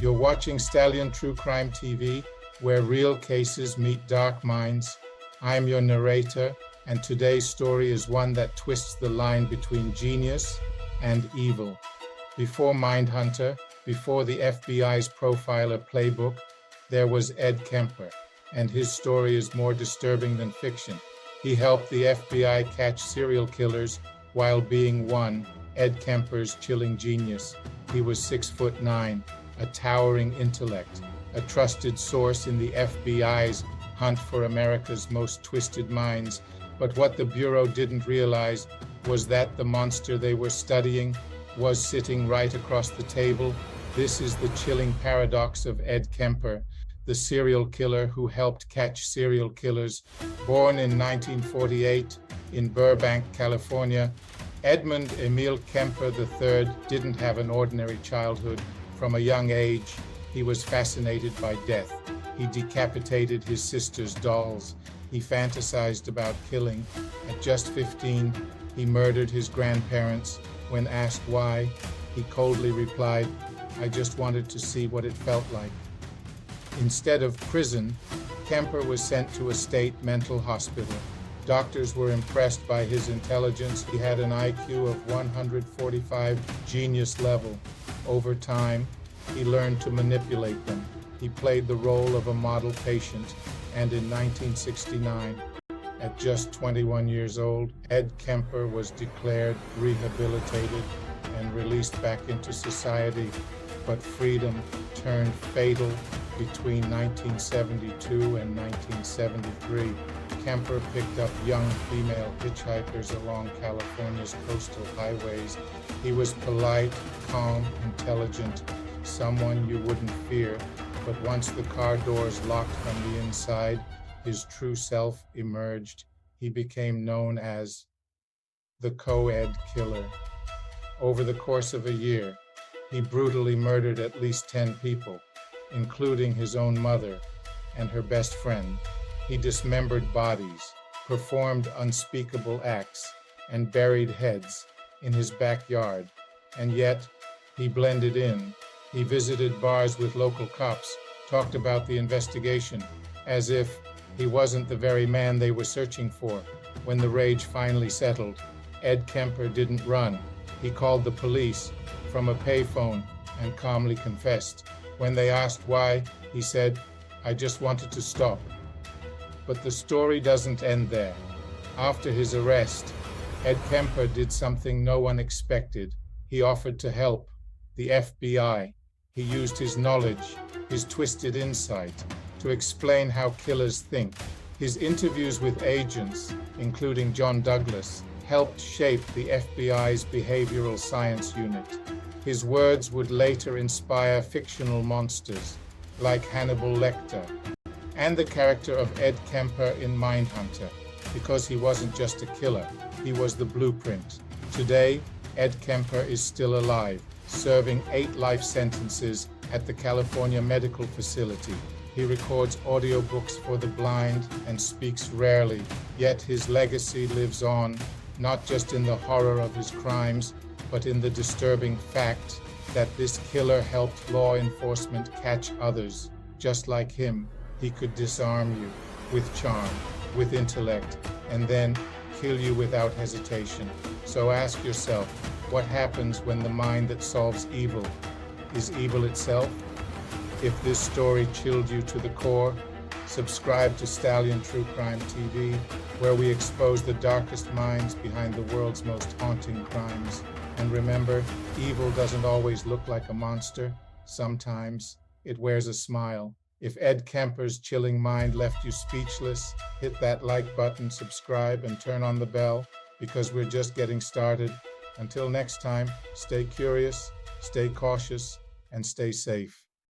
You're watching Stallion True Crime TV, where real cases meet dark minds. I'm your narrator, and today's story is one that twists the line between genius and evil. Before Mindhunter, before the FBI's profiler playbook, there was Ed Kemper, and his story is more disturbing than fiction. He helped the FBI catch serial killers while being Ed Kemper's chilling genius. He was 6'9", a towering intellect, a trusted source in the FBI's hunt for America's most twisted minds. But what the Bureau didn't realize was that the monster they were studying was sitting right across the table. This is the chilling paradox of Ed Kemper, the serial killer who helped catch serial killers. Born in 1948 in Burbank, California, Edmund Emil Kemper III didn't have an ordinary childhood. From a young age, he was fascinated by death. He decapitated his sister's dolls. He fantasized about killing. At just 15, he murdered his grandparents. When asked why, he coldly replied, "I just wanted to see what it felt like." Instead of prison, Kemper was sent to a state mental hospital. Doctors were impressed by his intelligence. He had an IQ of 145, genius level. Over time, he learned to manipulate them. He played the role of a model patient, and in 1969, at just 21 years old, Ed Kemper was declared rehabilitated and released back into society. But freedom turned fatal between 1972 and 1973. Kemper picked up young female hitchhikers along California's coastal highways. He was polite, calm, intelligent, someone you wouldn't fear. But once the car doors locked from the inside, his true self emerged. He became known as the co-ed killer. Over the course of a year, he brutally murdered at least 10 people, including his own mother and her best friend. He dismembered bodies, performed unspeakable acts, and buried heads in his backyard. And yet, he blended in. He visited bars with local cops, talked about the investigation, as if he wasn't the very man they were searching for. When the rage finally settled, Ed Kemper didn't run. He called the police from a payphone and calmly confessed. When they asked why, he said, "I just wanted to stop." But the story doesn't end there. After his arrest, Ed Kemper did something no one expected. He offered to help the FBI. He used his knowledge, his twisted insight, to explain how killers think. His interviews with agents, including John Douglas, helped shape the FBI's behavioral science unit. His words would later inspire fictional monsters like Hannibal Lecter and the character of Ed Kemper in Mindhunter, because he wasn't just a killer, he was the blueprint. Today, Ed Kemper is still alive, serving 8 life sentences at the California Medical Facility. He records audiobooks for the blind and speaks rarely, yet his legacy lives on, not just in the horror of his crimes, but in the disturbing fact that this killer helped law enforcement catch others. Just like him, he could disarm you with charm, with intellect, and then kill you without hesitation. So ask yourself, what happens when the mind that solves evil is evil itself? If this story chilled you to the core, subscribe to Stallion True Crime TV, where we expose the darkest minds behind the world's most haunting crimes. And remember, evil doesn't always look like a monster. Sometimes it wears a smile. If Ed Kemper's chilling mind left you speechless, hit that like button, subscribe, and turn on the bell, because we're just getting started. Until next time, stay curious, stay cautious, and stay safe.